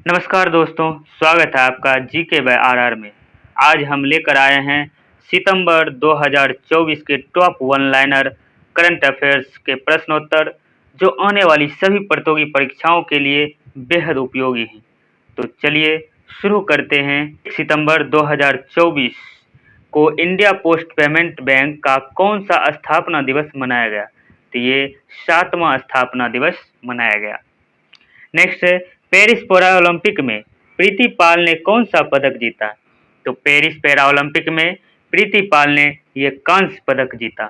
नमस्कार दोस्तों, स्वागत है आपका जीके बाय आरआर में। आज हम लेकर आए हैं सितंबर 2024 के top one liner current affairs के प्रश्नोत्तर, जो आने वाली सभी प्रतियोगी परीक्षाओं के लिए बेहद उपयोगी हैं। तो चलिए शुरू करते हैं। सितंबर 2024 को इंडिया पोस्ट पेमेंट बैंक का कौन सा स्थापना दिवस मनाया गया? तो ये 7वां स्थापना दिवस मनाया गया। नेक्स्ट है, पेरिस पैरा ओलंपिक में प्रीति पाल ने कौन सा पदक जीता? तो पेरिस पैरा ओलंपिक में प्रीति पाल ने ये कांस्य पदक जीता।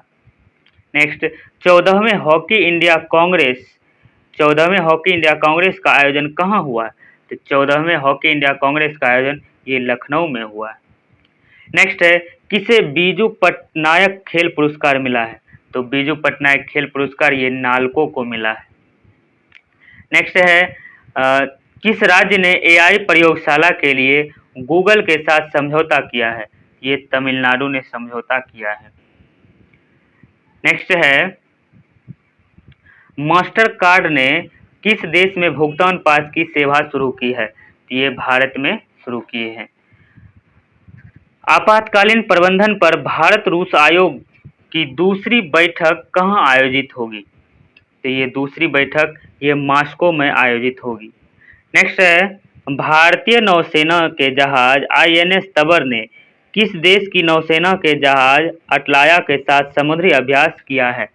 नेक्स्ट, 14वें हॉकी इंडिया कांग्रेस 14वें हॉकी इंडिया कांग्रेस का आयोजन कहाँ हुआ? तो 14वें हॉकी इंडिया कांग्रेस का आयोजन ये लखनऊ में हुआ। नेक्स्ट है, किसे बीजू पटनायक खेल पुरस्कार मिला है? तो बीजू पटनायक खेल पुरस्कार ये नालको को मिला है। नेक्स्ट है, किस राज्य ने एआई प्रयोगशाला के लिए गूगल के साथ समझौता किया है? ये तमिलनाडु ने समझौता किया है। नेक्स्ट है, मास्टर कार्ड ने किस देश में भुगतान पास की सेवा शुरू की है? ये भारत में शुरू किए हैं। आपातकालीन प्रबंधन पर भारत रूस आयोग की दूसरी बैठक कहाँ आयोजित होगी? तो ये दूसरी बैठक ये मॉस्को में आयोजित होगी। नेक्स्ट है, भारतीय नौसेना के जहाज आईएनएस तबर ने किस देश की नौसेना के जहाज अटलाया के साथ समुद्री अभ्यास किया है?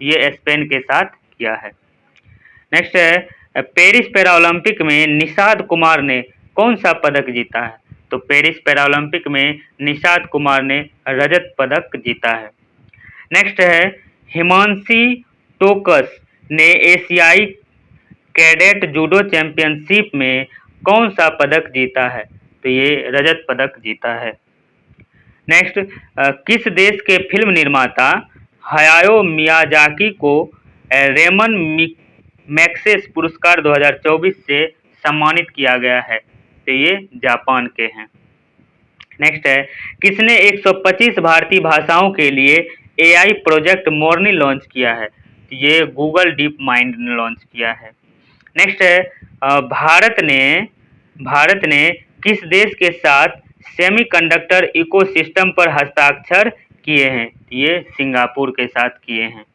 ये स्पेन के साथ किया है। नेक्स्ट है, पेरिस पैरा ओलंपिक में निषाद कुमार ने कौन सा पदक जीता है? तो पेरिस पैरा ओलंपिक में निषाद कुमार ने रजत पदक जीता है। नेक्स्ट है, हिमांशी टोकस ने एशियाई कैडेट जूडो चैंपियनशिप में कौन सा पदक जीता है? तो ये रजत पदक जीता है। नेक्स्ट, किस देश के फिल्म निर्माता हयाओ मियाजाकी को रेमन मैग्सेसे पुरस्कार 2024 से सम्मानित किया गया है? तो ये जापान के हैं। नेक्स्ट है, किसने 125 भारतीय भाषाओं के लिए एआई प्रोजेक्ट मोरनी लॉन्च किया है? ये गूगल डीप माइंड ने लॉन्च किया है। नेक्स्ट है, भारत ने किस देश के साथ सेमीकंडक्टर इकोसिस्टम पर हस्ताक्षर किए हैं? ये सिंगापुर के साथ किए हैं।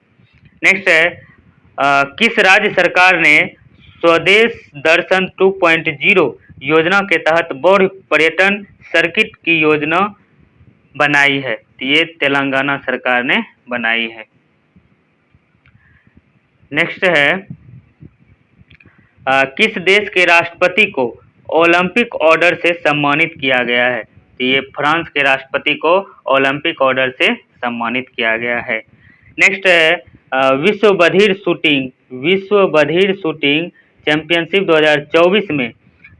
नेक्स्ट है, किस राज्य सरकार ने स्वदेश दर्शन 2.0 योजना के तहत बौद्ध पर्यटन सर्किट की योजना बनाई है? ये तेलंगाना सरकार ने बनाई है। नेक्स्ट है, किस देश के राष्ट्रपति को ओलंपिक ऑर्डर से सम्मानित किया गया है? तो ये फ्रांस के राष्ट्रपति को ओलंपिक ऑर्डर से सम्मानित किया गया है। नेक्स्ट है, विश्व बधिर शूटिंग चैंपियनशिप 2024 में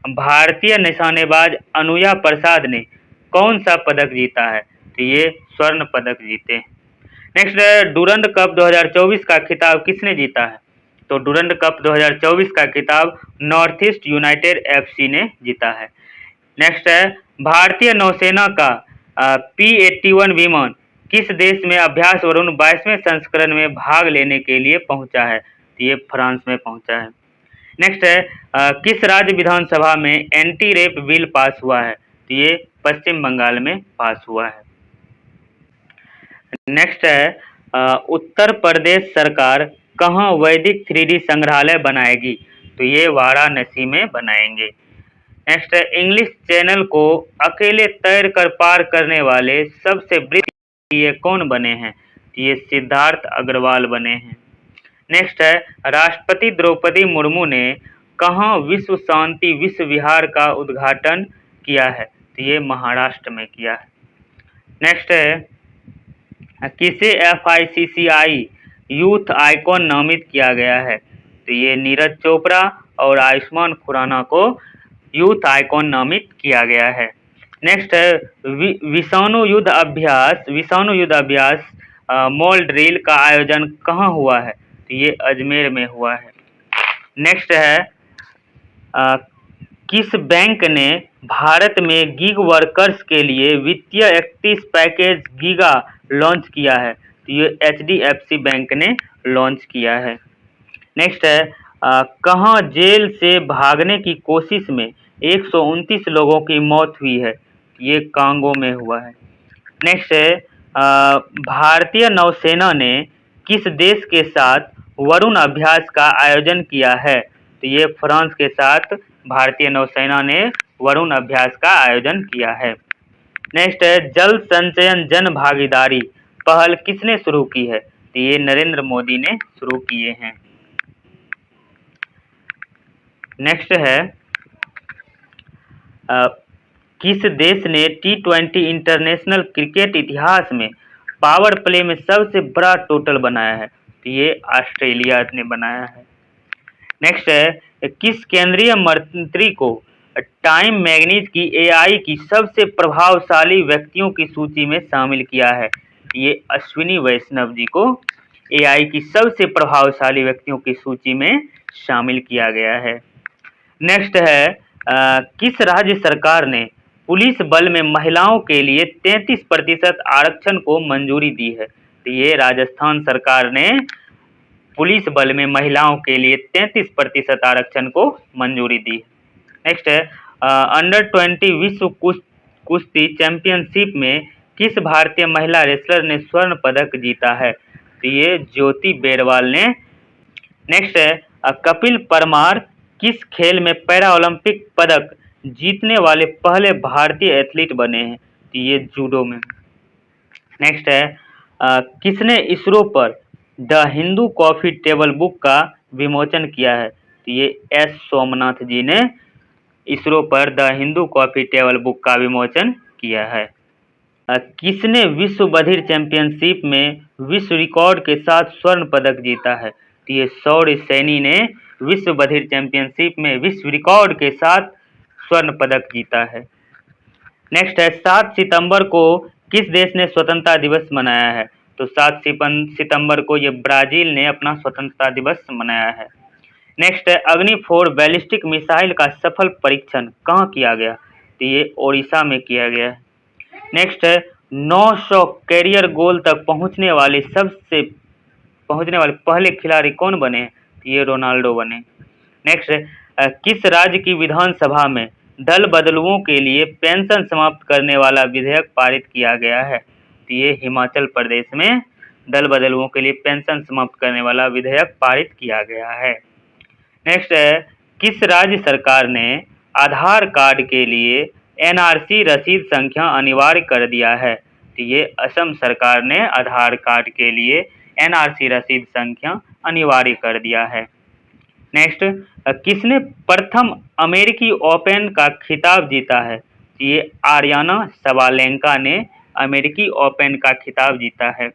भारतीय निशानेबाज अनुया प्रसाद ने कौन सा पदक जीता है? तो ये स्वर्ण पदक जीते। नेक्स्ट है, डुरंड कप 2024 का खिताब किसने जीता है? तो डुरंड कप 2024 का खिताब नॉर्थ ईस्ट यूनाइटेड एफसी ने जीता है। नेक्स्ट है, भारतीय नौसेना का P-81 विमान किस देश में अभ्यास वरुण 22वें संस्करण में भाग लेने के लिए पहुंचा है? तो ये फ्रांस में पहुंचा है। नेक्स्ट है, किस राज्य विधानसभा में एंटी रेप बिल पास हुआ है? तो ये पश्चिम बंगाल में पास हुआ है। नेक्स्ट है, उत्तर प्रदेश सरकार कहाँ वैदिक 3D संग्रहालय बनाएगी? तो ये वाराणसी में बनाएंगे। नेक्स्ट है, इंग्लिश चैनल को अकेले तैर कर पार करने वाले सबसे वृद्ध ये कौन बने हैं? ये सिद्धार्थ अग्रवाल बने हैं। नेक्स्ट है, राष्ट्रपति द्रौपदी मुर्मू ने कहाँ विश्व शांति विश्व विहार का उद्घाटन किया है? तो ये महाराष्ट्र में किया है। नेक्स्ट है, किसे FICCI यूथ आइकॉन नामित किया गया है? तो ये नीरज चोपड़ा और आयुष्मान खुराना को यूथ आइकॉन नामित किया गया है। नेक्स्ट है, विषाणु युद्ध अभ्यास मॉल ड्रिल का आयोजन कहाँ हुआ है? तो ये अजमेर में हुआ है। नेक्स्ट है, किस बैंक ने भारत में गिग वर्कर्स के लिए वित्तीय 31 पैकेज गीगा लॉन्च किया है? तो ये HDFC बैंक ने लॉन्च किया है। नेक्स्ट है, कहाँ जेल से भागने की कोशिश में 129 लोगों की मौत हुई है? ये कांगो में हुआ है। नेक्स्ट है भारतीय नौसेना ने किस देश के साथ वरुण अभ्यास का आयोजन किया है? तो ये फ्रांस के साथ भारतीय नौसेना ने वरुण अभ्यास का आयोजन किया है। नेक्स्ट है जल संचयन जन भागीदारी पहल किसने शुरू की है? तो ये नरेंद्र मोदी ने शुरू किए हैं। नेक्स्ट है किस देश ने T20 इंटरनेशनल क्रिकेट इतिहास में पावर प्ले में सबसे बड़ा टोटल बनाया है? तो ये ऑस्ट्रेलिया ने बनाया है। नेक्स्ट है किस केंद्रीय मंत्री को टाइम मैगजीन की एआई की सबसे प्रभावशाली व्यक्तियों की सूची में शामिल किया है? ये अश्विनी वैष्णव जी को एआई की सबसे प्रभावशाली व्यक्तियों की सूची में शामिल किया गया है। नेक्स्ट है किस राज्य सरकार ने पुलिस बल में महिलाओं के लिए 33% आरक्षण को मंजूरी दी है? तो ये राजस्थान सरकार ने पुलिस बल में महिलाओं के लिए 33% आरक्षण को मंजूरी दी है। नेक्स्ट है अंडर 20 विश्व कुश्ती चैंपियनशिप में किस भारतीय महिला रेसलर ने स्वर्ण पदक जीता है? तो ये ज्योति बेरवाल ने। नेक्स्ट है कपिल परमार किस खेल में पैरा ओलंपिक पदक जीतने वाले पहले भारतीय एथलीट बने हैं? तो ये जूडो में। नेक्स्ट है किसने इसरो पर the Hindu coffee table book का विमोचन किया है? तो ये एस सोमनाथ जी ने इसरो पर the Hindu coffee table book का विमोचन किया है। किसने विश्व बधिर चैंपियनशिप में विश्व रिकॉर्ड के साथ स्वर्ण पदक जीता है? तो ये शौर्य सैनी ने विश्व बधिर चैंपियनशिप में विश्व रिकॉर्ड के साथ स्वर्ण पदक जीता है। नेक्स्ट है 7 सितंबर को किस देश ने स्वतंत्रता दिवस मनाया है? तो 7 सितंबर को ये ब्राजील ने अपना स्वतंत्रता दिवस मनाया है। नेक्स्ट है अग्नि 4 बैलिस्टिक मिसाइल का सफल परीक्षण कहाँ किया गया? तो ये ओडिशा में किया गया है। नेक्स्ट है 900 कैरियर गोल तक पहुंचने वाले पहले खिलाड़ी कौन बने? तो ये रोनाल्डो बने। नेक्स्ट है किस राज्य की विधानसभा में दल बदलुओं के लिए पेंशन समाप्त करने वाला विधेयक पारित किया गया है? तो ये हिमाचल प्रदेश में दल बदलुओं के लिए पेंशन समाप्त करने वाला विधेयक पारित किया गया है। नेक्स्ट है किस राज्य सरकार ने आधार कार्ड के लिए एनआरसी रसीद संख्या अनिवार्य कर दिया है? तो ये असम सरकार ने आधार कार्ड के लिए एनआरसी रसीद संख्या अनिवार्य कर दिया है। नेक्स्ट किसने प्रथम अमेरिकी ओपन का खिताब जीता है? तो ये आर्याना सबालेंका ने अमेरिकी ओपन का खिताब जीता है।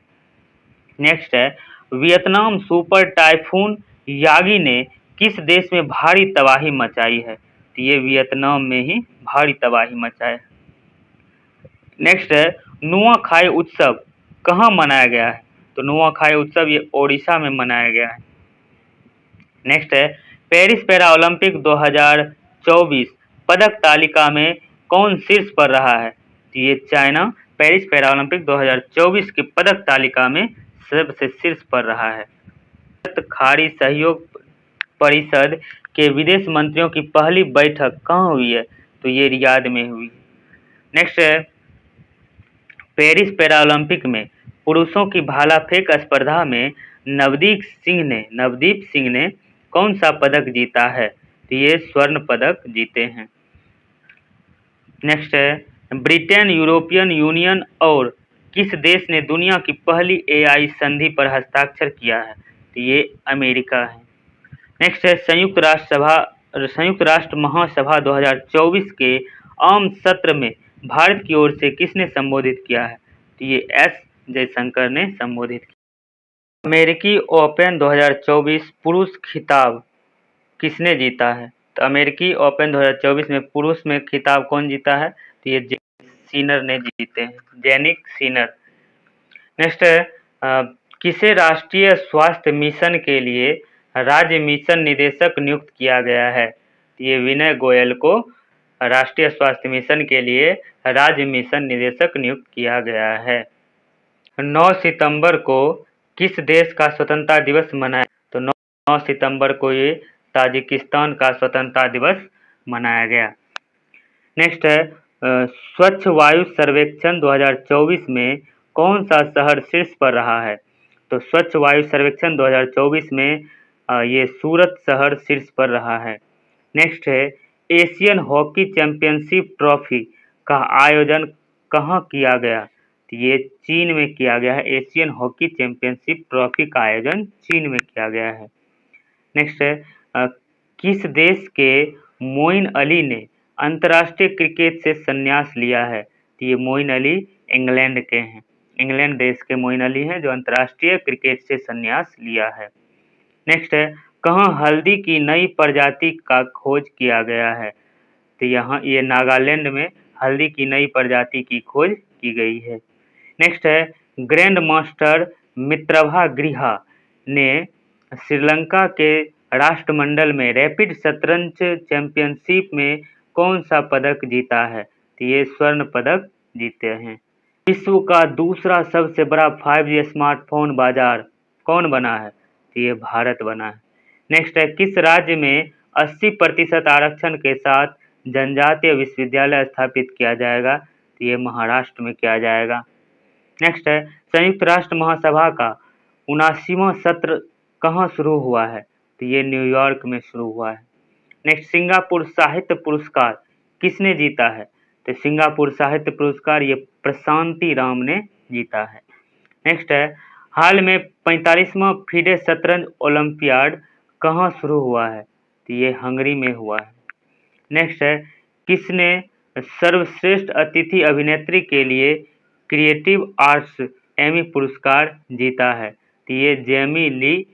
नेक्स्ट है वियतनाम सुपर टाइफून यागी ने किस देश में भारी तबाही मचाई है? तो ये वियतनाम में ही भारी तबाही मचाए। नेक्स्ट है नुआखाई उत्सव कहाँ मनाया गया है? तो नुआखाई उत्सव ये ओडिशा में मनाया गया है। नेक्स्ट है पेरिस पैरा ओलंपिक 2024 पदक तालिका में कौन शीर्ष पर रहा है? तो ये चाइना पेरिस पैरा ओलंपिक 2024 की पदक तालिका में सबसे शीर्ष पर रहा है। खाड़ी सहयोग परिषद के विदेश मंत्रियों की पहली बैठक कहाँ हुई है? तो ये रियाद में हुई। नेक्स्ट है पेरिस पैरा ओलंपिक में पुरुषों की भाला फेंक स्पर्धा में नवदीप सिंह ने कौन सा पदक जीता है? तो ये स्वर्ण पदक जीते हैं। नेक्स्ट है ब्रिटेन यूरोपियन यूनियन और किस देश ने दुनिया की पहली एआई संधि पर हस्ताक्षर किया है? तो ये अमेरिका है। नेक्स्ट है संयुक्त राष्ट्र महासभा 2024 के आम सत्र में भारत की ओर से किसने संबोधित किया है? तो ये एस जयशंकर ने संबोधित किया। अमेरिकी ओपन 2024 पुरुष खिताब किसने जीता है? तो अमेरिकी ओपन 2024 में पुरुष में खिताब कौन जीता है? तो ये सीनर ने जीते हैं, जेनिक सीनर। नेक्स्ट है किसे राष्ट्रीय स्वास्थ्य मिशन के लिए राज्य मिशन निदेशक नियुक्त किया गया है? तो ये विनय गोयल को राष्ट्रीय स्वास्थ्य मिशन के लिए राज्य मिशन निदेशक नियुक्त किया गया है। 9 सितंबर को किस देश का स्वतंत्रता दिवस मनाया? तो 9 सितंबर को ये ताजिकिस्तान का स्वतंत्रता दिवस मनाया गया। नेक्स्ट है स्वच्छ वायु सर्वेक्षण 2024 में कौन सा शहर शीर्ष पर रहा है? तो स्वच्छ वायु सर्वेक्षण 2024 में ये सूरत शहर शीर्ष पर रहा है। नेक्स्ट है एशियन हॉकी चैंपियनशिप ट्रॉफी का आयोजन कहाँ किया गया? तो ये चीन में किया गया है। एशियन हॉकी चैंपियनशिप ट्रॉफी का आयोजन चीन में किया गया है। नेक्स्ट है किस देश के मोइन अली ने अंतर्राष्ट्रीय क्रिकेट से संन्यास लिया है? तो ये मोइन अली इंग्लैंड के हैं। इंग्लैंड देश के मोइन अली हैं जो अंतर्राष्ट्रीय क्रिकेट से संन्यास लिया है। नेक्स्ट है कहाँ हल्दी की नई प्रजाति का खोज किया गया है? तो यहाँ ये नागालैंड में हल्दी की नई प्रजाति की खोज की गई है। नेक्स्ट है ग्रैंड मास्टर मित्रभा गृहा ने श्रीलंका के राष्ट्रमंडल में रैपिड शतरंज चैंपियनशिप में कौन सा पदक जीता है? तो ये स्वर्ण पदक जीते हैं। विश्व का दूसरा सबसे बड़ा 5G स्मार्टफोन बाजार कौन बना है? तो ये भारत बना है। नेक्स्ट है किस राज्य में 80% आरक्षण के साथ जनजातीय विश्वविद्यालय स्थापित किया जाएगा? तो ये महाराष्ट्र में किया जाएगा। नेक्स्ट है संयुक्त राष्ट्र महासभा का 79वां सत्र कहाँ शुरू हुआ है? तो ये न्यूयॉर्क में शुरू हुआ है। नेक्स्ट सिंगापुर साहित्य पुरस्कार किसने जीता है? तो सिंगापुर साहित्य पुरस्कार ये प्रशांति राम ने जीता है। नेक्स्ट है हाल में 45वां फीडे शतरंज ओलंपियाड कहाँ शुरू हुआ है? तो ये हंगरी में हुआ है। नेक्स्ट है किसने सर्वश्रेष्ठ अतिथि अभिनेत्री के लिए क्रिएटिव आर्ट्स एमी पुरस्कार जीता है? तो ये जेमी ली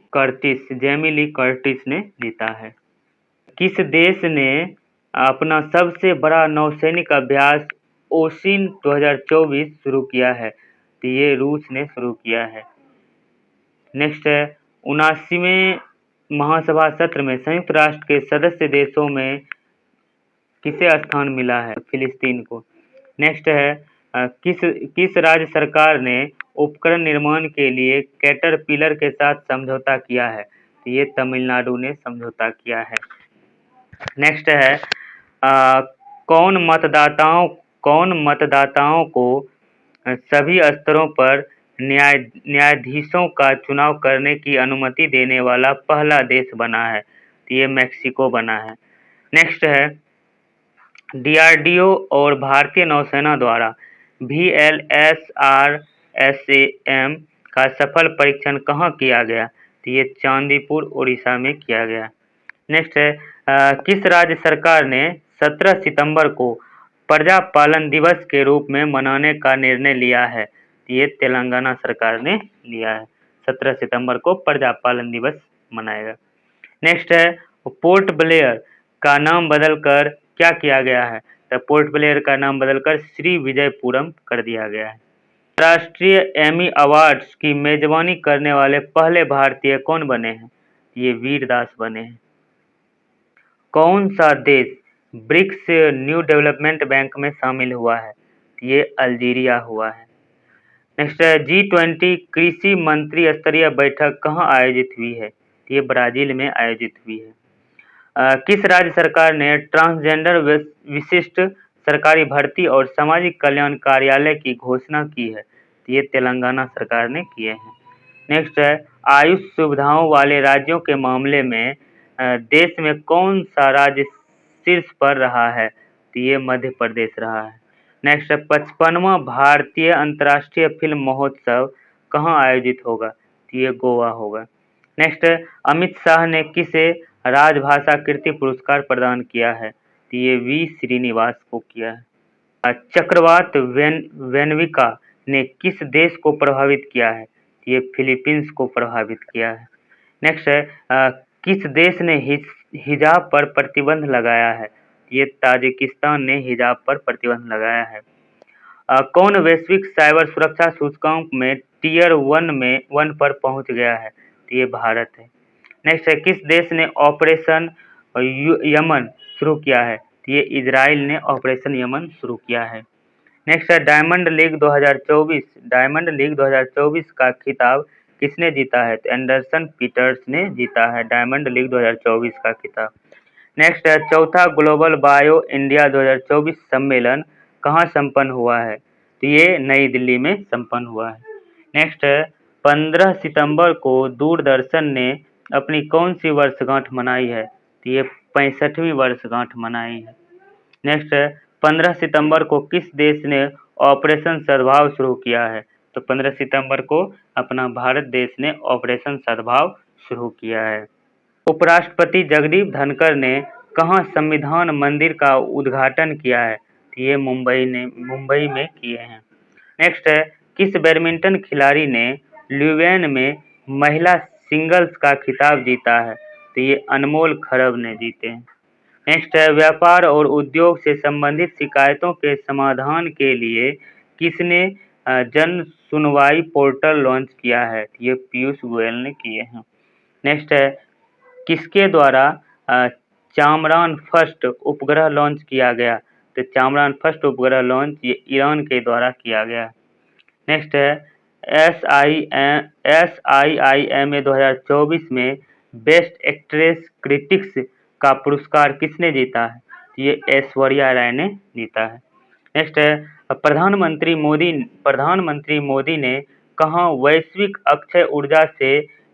कर्टिस ने जीता है। किस देश ने अपना सबसे बड़ा नौसैनिक अभ्यास ओसिन 2024 शुरू किया है? तो ये रूस ने शुरू किया है। नेक्स्ट है 79वें महासभा सत्र में संयुक्त राष्ट्र के सदस्य देशों में किसे स्थान मिला है? फिलिस्तीन को। नेक्स्ट है किस राज्य सरकार ने उपकरण निर्माण के लिए कैटरपिलर के साथ समझौता किया है? तो ये तमिलनाडु ने समझौता किया है। नेक्स्ट है कौन मतदाताओं को सभी स्तरों पर न्यायाधीशों का चुनाव करने की अनुमति देने वाला पहला देश बना है? तो ये मैक्सिको बना है। नेक्स्ट है DRDO और भारतीय नौसेना द्वारा VLSRSAM का सफल परीक्षण कहाँ किया गया? तो ये चांदीपुर उड़ीसा में किया गया। नेक्स्ट है किस राज्य सरकार ने 17 सितंबर को प्रजा पालन दिवस के रूप में मनाने का निर्णय लिया है? ये तेलंगाना सरकार ने लिया है। 17 सितंबर को प्रजा पालन दिवस मनाएगा। नेक्स्ट है पोर्ट ब्लेयर का नाम बदलकर क्या किया गया है? तो पोर्ट ब्लेयर का नाम बदलकर श्री विजयपुरम कर दिया गया है। राष्ट्रीय एमी अवार्ड्स की मेजबानी करने वाले पहले भारतीय कौन बने हैं? ये वीरदास बने हैं। कौन सा देश ब्रिक्स न्यू डेवलपमेंट बैंक में शामिल हुआ है? ये अल्जीरिया हुआ है। नेक्स्ट है G20 कृषि मंत्री स्तरीय बैठक कहाँ आयोजित हुई है? ये ब्राजील में आयोजित हुई है। किस राज्य सरकार ने ट्रांसजेंडर विशिष्ट सरकारी भर्ती और सामाजिक कल्याण कार्यालय की घोषणा की है? तो ये तेलंगाना सरकार ने किए हैं। नेक्स्ट है आयुष सुविधाओं वाले राज्यों के मामले में देश में कौन सा राज्य शीर्ष पर रहा है? तो ये मध्य प्रदेश रहा है। नेक्स्ट है 55वां भारतीय अंतर्राष्ट्रीय फिल्म महोत्सव कहाँ आयोजित होगा? तो ये गोवा होगा। नेक्स्ट है अमित शाह ने किसे राजभाषा कीर्ति पुरस्कार प्रदान किया है? तो ये V श्रीनिवास को किया है। चक्रवात वेनविका ने किस देश को प्रभावित किया है? ये फिलीपींस को प्रभावित किया है। नेक्स्ट है किस देश ने हिजाब पर प्रतिबंध लगाया है? ये ताजिकिस्तान ने हिजाब पर प्रतिबंध लगाया है। कौन वैश्विक साइबर सुरक्षा सूचकांक में टियर 1 पर पहुंच गया है? तो ये भारत है। नेक्स्ट है किस देश ने ऑपरेशन यमन शुरू किया है? तो ये इजराइल ने ऑपरेशन यमन शुरू किया है। नेक्स्ट है डायमंड लीग 2024 का खिताब किसने जीता है? तो एंडरसन पीटर्स ने जीता है डायमंड लीग 2024 का खिताब। नेक्स्ट है चौथा ग्लोबल बायो इंडिया 2024 सम्मेलन कहाँ संपन्न हुआ है? तो ये नई दिल्ली में संपन्न हुआ है। नेक्स्ट है 15 सितंबर को दूरदर्शन ने अपनी कौन सी वर्षगांठ मनाई है? तो ये 65वीं वर्षगांठ मनाई है। नेक्स्ट है 15 सितंबर को किस देश ने ऑपरेशन सद्भाव शुरू किया है? तो 15 सितंबर को अपना भारत देश ने ऑपरेशन सद्भाव शुरू किया है। उपराष्ट्रपति जगदीप धनखड़ ने कहाँ संविधान मंदिर का उद्घाटन किया है? ये मुंबई में किए हैं। नेक्स्ट है किस बैडमिंटन खिलाड़ी ने ल्यूवेन में महिला सिंगल्स का खिताब जीता है? तो ये अनमोल खरब ने जीते हैं। नेक्स्ट है व्यापार और उद्योग से संबंधित शिकायतों के समाधान के लिए किसने जन सुनवाई पोर्टल लॉन्च किया है? ये पीयूष गोयल ने किए हैं। नेक्स्ट है किसके द्वारा चामरान फर्स्ट उपग्रह लॉन्च किया गया? तो चामरान फर्स्ट उपग्रह लॉन्च ये ईरान के द्वारा किया गया। नेक्स्ट है SIIMA 2024 में बेस्ट एक्ट्रेस क्रिटिक्स का पुरस्कार किसने जीता है? ये ऐश्वर्या राय ने जीता है। नेक्स्ट है प्रधानमंत्री मोदी ने कहाँ वैश्विक अक्षय ऊर्जा से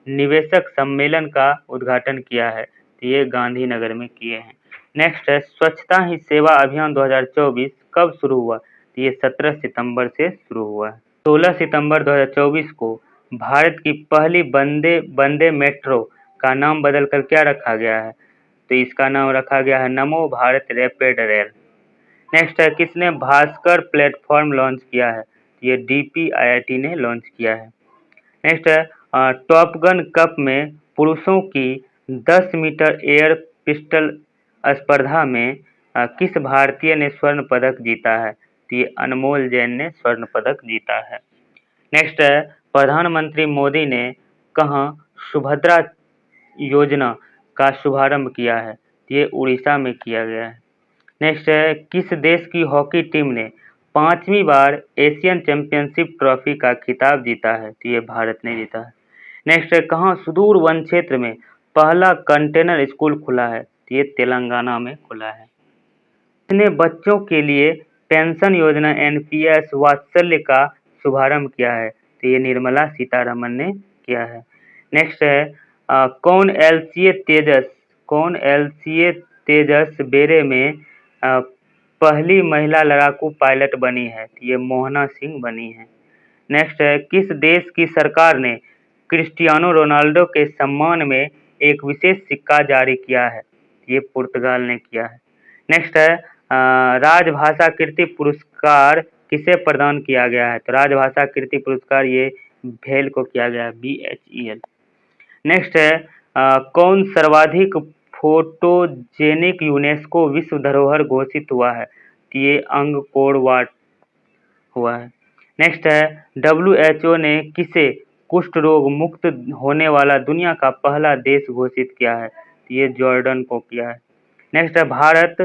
निवेशक सम्मेलन का उद्घाटन किया है? तो ये गांधीनगर में किए हैं। नेक्स्ट है स्वच्छता ही सेवा अभियान 2024 कब शुरू हुआ? तो ये 17 सितंबर से शुरू हुआ है। 16 सितंबर 2024 को भारत की पहली वंदे मेट्रो का नाम बदलकर क्या रखा गया है? तो इसका नाम रखा गया है नमो भारत रैपिड रेल। नेक्स्ट है किसने भास्कर प्लेटफॉर्म लॉन्च किया है? ये DPIIT ने लॉन्च किया है। नेक्स्ट है टॉप गन कप में पुरुषों की 10 मीटर एयर पिस्टल स्पर्धा में किस भारतीय ने स्वर्ण पदक जीता है? तो ये अनमोल जैन ने स्वर्ण पदक जीता है। नेक्स्ट है प्रधानमंत्री मोदी ने कहाँ सुभद्रा योजना का शुभारंभ किया है? ये उड़ीसा में किया गया है। नेक्स्ट है किस देश की हॉकी टीम ने 5वीं बार एशियन चैंपियनशिप ट्रॉफी का खिताब जीता है? तो ये भारत ने जीता है। नेक्स्ट है कहाँ सुदूर वन क्षेत्र में पहला कंटेनर स्कूल खुला है? तो ये तेलंगाना में खुला है। किसने बच्चों के लिए पेंशन योजना NPS वात्सल्य का शुभारंभ किया है? तो ये निर्मला सीतारमन ने किया है। नेक्स्ट है कौन LCA तेजस बेरे में पहली महिला लड़ाकू पायलट बनी है? तो ये मोहना सिंह बनी है। नेक्स्ट है किस देश की सरकार ने क्रिस्टियानो रोनाल्डो के सम्मान में एक विशेष सिक्का जारी किया है? ये पुर्तगाल ने किया है। नेक्स्ट है राजभाषा कीर्ति पुरस्कार किसे प्रदान किया गया है? तो राजभाषा कीर्ति पुरस्कार ये भेल को किया गया है, BHEL। नेक्स्ट है कौन सर्वाधिक फोटोजेनिक यूनेस्को विश्व धरोहर घोषित हुआ है? तो ये अंगकोर वाट हुआ है। नेक्स्ट है WHO ने किसे कुष्ठ रोग मुक्त होने वाला दुनिया का पहला देश घोषित किया है? तो ये जॉर्डन को किया है। नेक्स्ट है भारत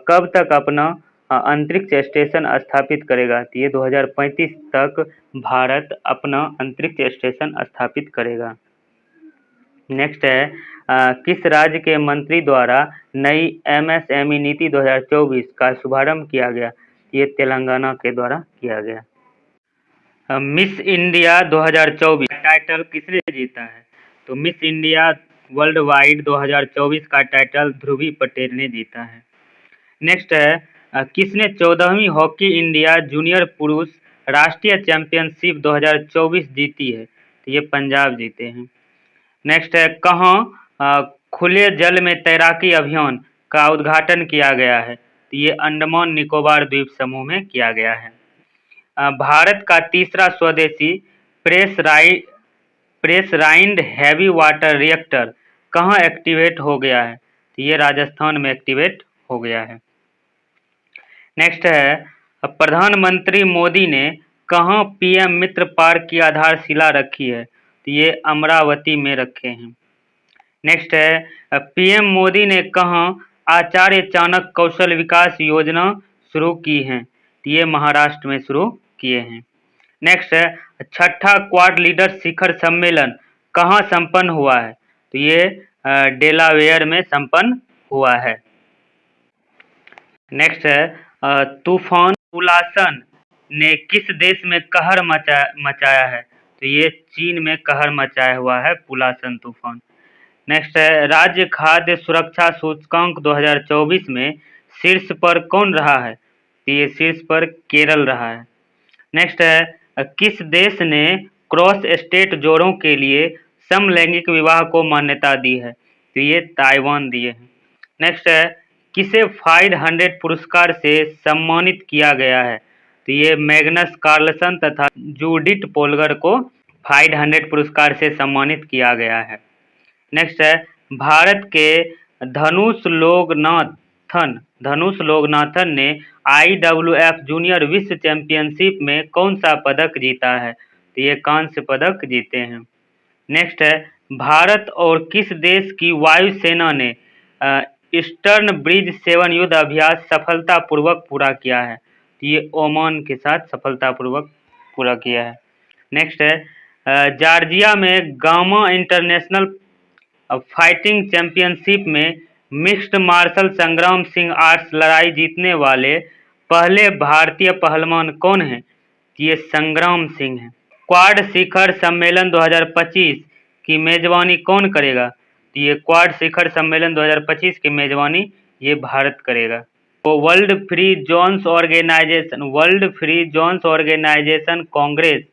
कब तक अपना अंतरिक्ष स्टेशन स्थापित करेगा? तो ये 2035 तक भारत अपना अंतरिक्ष स्टेशन स्थापित करेगा। नेक्स्ट है किस राज्य के मंत्री द्वारा नई MSME नीति 2024 का शुभारंभ किया गया? ये तेलंगाना के द्वारा किया गया। मिस इंडिया 2024 का टाइटल किसने जीता है? तो मिस इंडिया वर्ल्ड वाइड 2024 का टाइटल ध्रुवी पटेल ने जीता है। नेक्स्ट है किसने 14वीं हॉकी इंडिया जूनियर पुरुष राष्ट्रीय चैंपियनशिप 2024 जीती है? तो ये पंजाब जीते हैं। नेक्स्ट है कहाँ खुले जल में तैराकी अभियान का उद्घाटन किया गया है? तो ये अंडमान निकोबार द्वीप समूह में किया गया है। भारत का तीसरा स्वदेशी प्रेशराइज्ड हैवी वाटर रिएक्टर कहाँ एक्टिवेट हो गया है? तो ये राजस्थान में एक्टिवेट हो गया है। नेक्स्ट है प्रधानमंत्री मोदी ने कहाँ PM मित्र पार्क की आधारशिला रखी है? तो ये अमरावती में रखे हैं। नेक्स्ट है PM मोदी ने कहाँ आचार्य चाणक्य कौशल विकास योजना शुरू की है? तो ये महाराष्ट्र में शुरू किए हैं। नेक्स्ट है छठा क्वाड लीडर शिखर सम्मेलन कहाँ संपन्न हुआ है? तो ये डेलावेयर में संपन्न हुआ है। नेक्स्ट है तूफान पुलासन ने किस देश में कहर मचाया है? तो ये चीन में कहर मचाया हुआ है पुलासन तूफान। नेक्स्ट है राज्य खाद्य सुरक्षा सूचकांक 2024 में शीर्ष पर कौन रहा है? तो ये शीर्ष पर केरल रहा है। नेक्स्ट है किस देश ने क्रॉस स्टेट जोड़ों के लिए समलैंगिक विवाह को मान्यता दी है? तो ये ताइवान दिए हैं। नेक्स्ट है किसे 500 पुरस्कार से सम्मानित किया गया है? तो ये मैग्नस कार्लसन तथा जूडिथ पोलगर को 500 पुरस्कार से सम्मानित किया गया है। नेक्स्ट है भारत के धनुष लोगनाथन ने IWF जूनियर विश्व चैंपियनशिप में कौन सा पदक जीता है? तो ये कांस्य पदक जीते हैं। नेक्स्ट है भारत और किस देश की वायुसेना ने ईस्टर्न ब्रिज 7 युद्ध अभ्यास सफलतापूर्वक पूरा किया है? तो ये ओमान के साथ सफलतापूर्वक पूरा किया है। नेक्स्ट है जॉर्जिया में गामा इंटरनेशनल फाइटिंग चैंपियनशिप में मिक्स्ड मार्शल संग्राम सिंह आर्ट्स लड़ाई जीतने वाले पहले भारतीय पहलवान कौन हैं? ये संग्राम सिंह हैं। क्वाड शिखर सम्मेलन 2025 की मेजबानी कौन करेगा? तो ये क्वाड शिखर सम्मेलन 2025 की मेजबानी ये भारत करेगा। तो world free zones organisation congress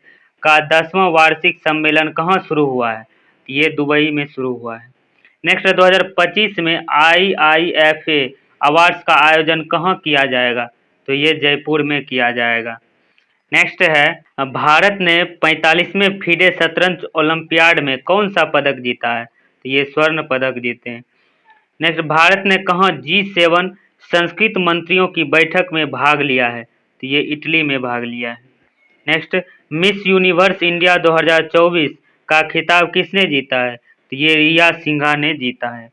का 10वां वार्षिक सम्मेलन कहाँ शुरू हुआ है? ये दुबई में शुरू हुआ है। नेक्स्ट 2025 में IIFA अवार्ड्स का आयोजन कहाँ किया जाएगा? तो ये जयपुर में किया जाएगा। नेक्स्ट है भारत ने 45वें फीडे शतरंज ओलंपियाड में कौन सा पदक जीता है? तो ये स्वर्ण पदक जीते हैं। नेक्स्ट भारत ने कहाँ G7 संस्कृत मंत्रियों की बैठक में भाग लिया है? तो ये इटली में भाग लिया है। नेक्स्ट मिस यूनिवर्स इंडिया 2024 का खिताब किसने जीता है? तो ये रिया सिंघा ने जीता है।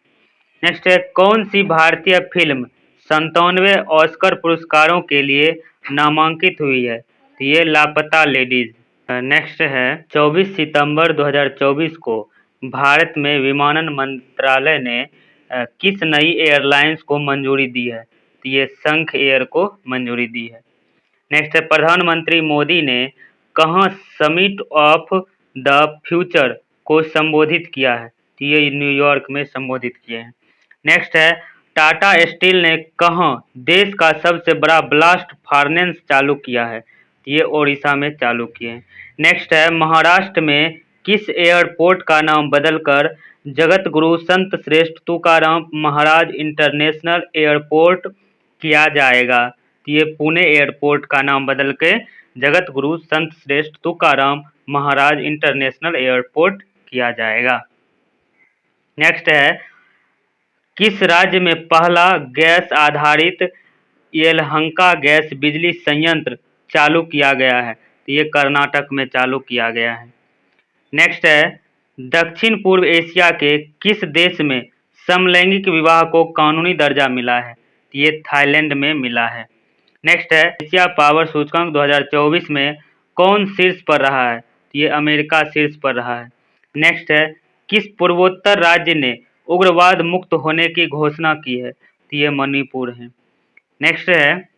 नेक्स्ट है कौन सी भारतीय फिल्म 97 ऑस्कर पुरस्कारों के लिए नामांकित हुई है? तो ये लापता लेडीज। नेक्स्ट है 24 सितंबर 2024 को भारत में विमानन मंत्रालय ने किस नई एयरलाइंस को मंजूरी दी है? तो ये संख एयर को मंजूरी दी है। नेक्स्ट है प्रधानमंत्री मोदी ने कहाँ समिट ऑफ द फ्यूचर को संबोधित किया है? तो ये न्यूयॉर्क में संबोधित किए हैं। नेक्स्ट है टाटा स्टील ने कहाँ देश का सबसे बड़ा ब्लास्ट फार्नेस चालू किया है? तो ये ओडिशा में चालू किए हैं। नेक्स्ट है महाराष्ट्र में किस एयरपोर्ट का नाम बदलकर जगत गुरु संत श्रेष्ठ तुकाराम महाराज इंटरनेशनल एयरपोर्ट किया जाएगा? तो ये पुणे एयरपोर्ट का नाम बदल के जगत गुरु संत श्रेष्ठ तुकाराम महाराज इंटरनेशनल एयरपोर्ट किया जाएगा। नेक्स्ट है किस राज्य में पहला गैस आधारित येलहंका गैस बिजली संयंत्र चालू किया गया है? तो ये कर्नाटक में चालू किया गया है। नेक्स्ट है दक्षिण पूर्व एशिया के किस देश में समलैंगिक विवाह को कानूनी दर्जा मिला है? तो ये थाईलैंड में मिला है। नेक्स्ट है एशिया पावर सूचकांक 2024 में कौन शीर्ष पर रहा है? तो ये अमेरिका शीर्ष पर रहा है। नेक्स्ट है किस पूर्वोत्तर राज्य ने उग्रवाद मुक्त होने की घोषणा की है? तो ये मणिपुर है। नेक्स्ट है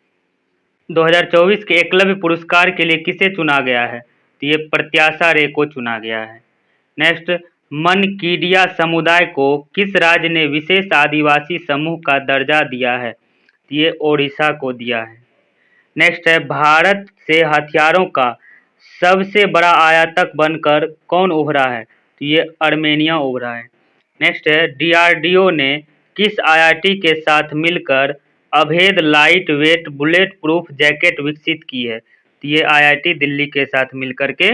2024 के एकलव्य पुरस्कार के लिए किसे चुना गया है? तो ये प्रत्याशा रे को चुना गया है। नेक्स्ट मनकीडिया समुदाय को किस राज्य ने विशेष आदिवासी समूह का दर्जा दिया है? तो ये ओडिशा को दिया है। नेक्स्ट है भारत से हथियारों का सबसे बड़ा आयातक बनकर कौन उभरा है? तो ये आर्मेनिया उभरा है। नेक्स्ट है DRDO ने किस IIT के साथ मिलकर अभेद light weight bullet proof jacket विकसित की है? तो ये IIT दिल्ली के साथ मिलकर के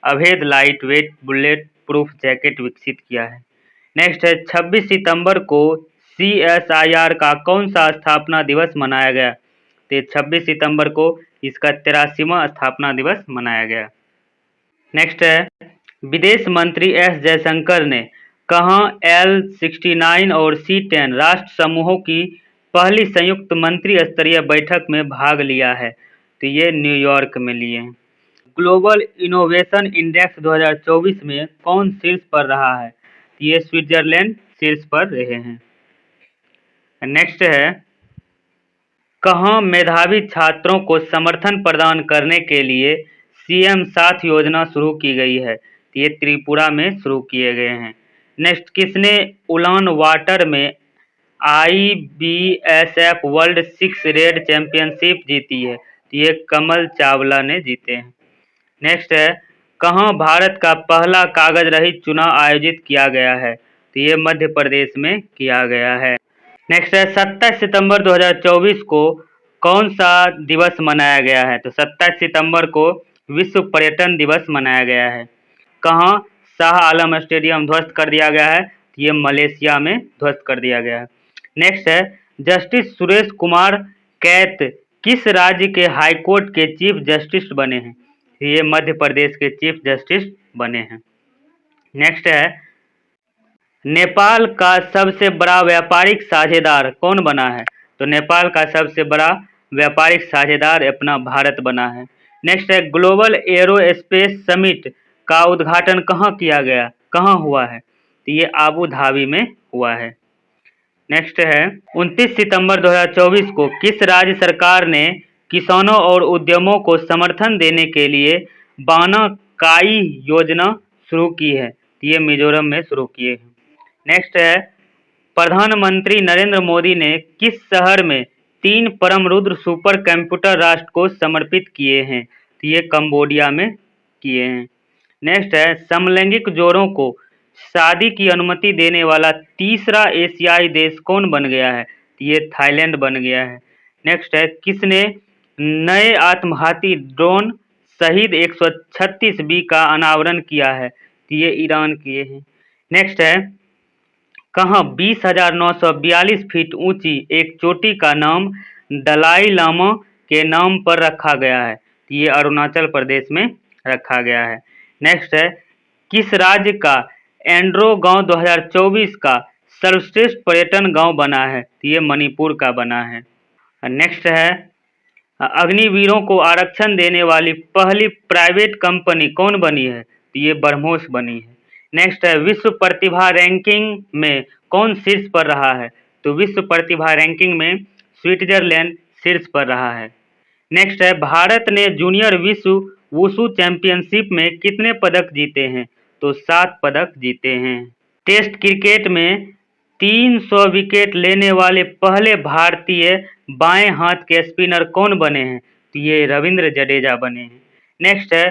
अभेद light weight bullet proof jacket विकसित किया है। नेक्स्ट है 26 सितंबर को CSIR का कौन सा स्थापना दिवस मनाया गया? तो 26 सितंबर को इसका 83वां स्थापना दिवस मनाया गया। नेक्स्ट है विदेश मंत्री S जयशंकर ने कहाँ L69 और C10 राष्ट्र समूहों की पहली संयुक्त मंत्री स्तरीय बैठक में भाग लिया है? तो ये न्यूयॉर्क में लिए हैं। ग्लोबल इनोवेशन इंडेक्स 2024 में कौन शीर्ष पर रहा है? ये स्विट्जरलैंड शीर्ष पर रहे हैं। नेक्स्ट है, कहाँ मेधावी छात्रों को समर्थन प्रदान करने के लिए सीएम साथ योजना शुरू की गई है? ये त्रिपुरा में शुरू किए गए हैं। नेक्स्ट, किसने उलान वाटर में IBSF वर्ल्ड 6 रेड चैंपियनशिप जीती है? ये कमल चावला ने जीते हैं। नेक्स्ट है, कहाँ भारत का पहला कागज रहित चुनाव आयोजित किया गया है? तो ये मध्य प्रदेश में किया गया है। नेक्स्ट है, 27 सितंबर 2024 को कौन सा दिवस मनाया गया है? तो 27 सितंबर को विश्व पर्यटन दिवस मनाया गया है। कहाँ शाह आलम स्टेडियम ध्वस्त कर दिया गया है? ये मलेशिया में ध्वस्त कर दिया गया है। नेक्स्ट है, जस्टिस सुरेश कुमार कैत किस राज्य के हाईकोर्ट के चीफ जस्टिस बने हैं? ये मध्य प्रदेश के चीफ जस्टिस बने हैं। नेक्स्ट है, नेपाल का सबसे बड़ा व्यापारिक साझेदार कौन बना है? तो नेपाल का सबसे बड़ा व्यापारिक साझेदार अपना भारत बना है। नेक्स्ट है, ग्लोबल एरोस्पेस समिट का उद्घाटन कहाँ किया गया, कहाँ हुआ है? तो ये आबू धाबी में हुआ है। नेक्स्ट है, 29 सितंबर 2024 को किस राज्य सरकार ने किसानों और उद्यमों को समर्थन देने के लिए बाना काई योजना शुरू की है? ये मिजोरम में शुरू किए हैं। नेक्स्ट है, प्रधानमंत्री नरेंद्र मोदी ने किस शहर में 3 परम रुद्र सुपर कंप्यूटर राष्ट्र को समर्पित किए हैं? तो ये कंबोडिया में किए हैं। नेक्स्ट है, समलैंगिक जोड़ों को शादी की अनुमति देने वाला तीसरा एशियाई देश कौन बन गया है? ये थाईलैंड बन गया है। नेक्स्ट है, किसने नए आत्मघाती ड्रोन शहीद 136B का अनावरण किया है? ये ईरान किए हैं। नेक्स्ट है, कहाँ 20,942 फीट ऊंची एक चोटी का नाम दलाई लामा के नाम पर रखा गया है? ये अरुणाचल प्रदेश में रखा गया है। नेक्स्ट है, किस राज्य का एंड्रो गांव 2024 का सर्वश्रेष्ठ पर्यटन गांव बना है? ये मणिपुर का बना है। नेक्स्ट है, अग्निवीरों को आरक्षण देने वाली पहली प्राइवेट कंपनी कौन बनी है? ये ब्रह्मोस बनी है। नेक्स्ट है, विश्व प्रतिभा रैंकिंग में कौन शीर्ष पर रहा है? तो विश्व प्रतिभा रैंकिंग में स्विट्जरलैंड शीर्ष पर रहा है। नेक्स्ट है, भारत ने जूनियर विश्व वुशु चैंपियनशिप में कितने पदक जीते हैं? तो 7 पदक जीते हैं। टेस्ट क्रिकेट में 300 विकेट लेने वाले पहले भारतीय बाएं हाथ के स्पिनर कौन बने हैं? तो ये रविंद्र जडेजा बने हैं। नेक्स्ट है,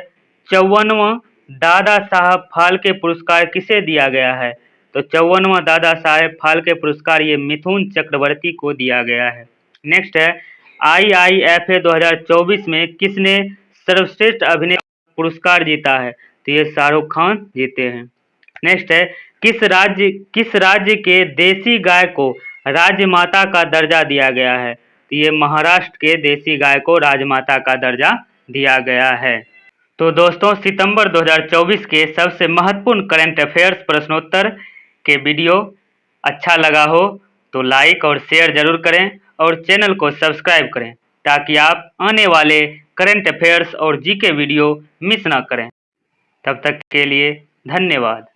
54वां दादा साहब फाल्के पुरस्कार किसे दिया गया है? तो 54वां दादा साहेब फाल्के पुरस्कार ये मिथुन चक्रवर्ती को दिया गया है। नेक्स्ट है, IIFA 2024 में किसने सर्वश्रेष्ठ अभिनेता पुरस्कार जीता है? तो ये शाहरुख खान जीते हैं। नेक्स्ट है, किस राज्य के देसी गाय को राजमाता का दर्जा दिया गया है? तो ये महाराष्ट्र के देसी गाय को राजमाता का दर्जा दिया गया है। तो दोस्तों, सितंबर 2024 के सबसे महत्वपूर्ण करंट अफेयर्स प्रश्नोत्तर के वीडियो अच्छा लगा हो तो लाइक और शेयर जरूर करें और चैनल को सब्सक्राइब करें ताकि आप आने वाले करंट अफेयर्स और जीके वीडियो मिस ना करें। तब तक के लिए धन्यवाद।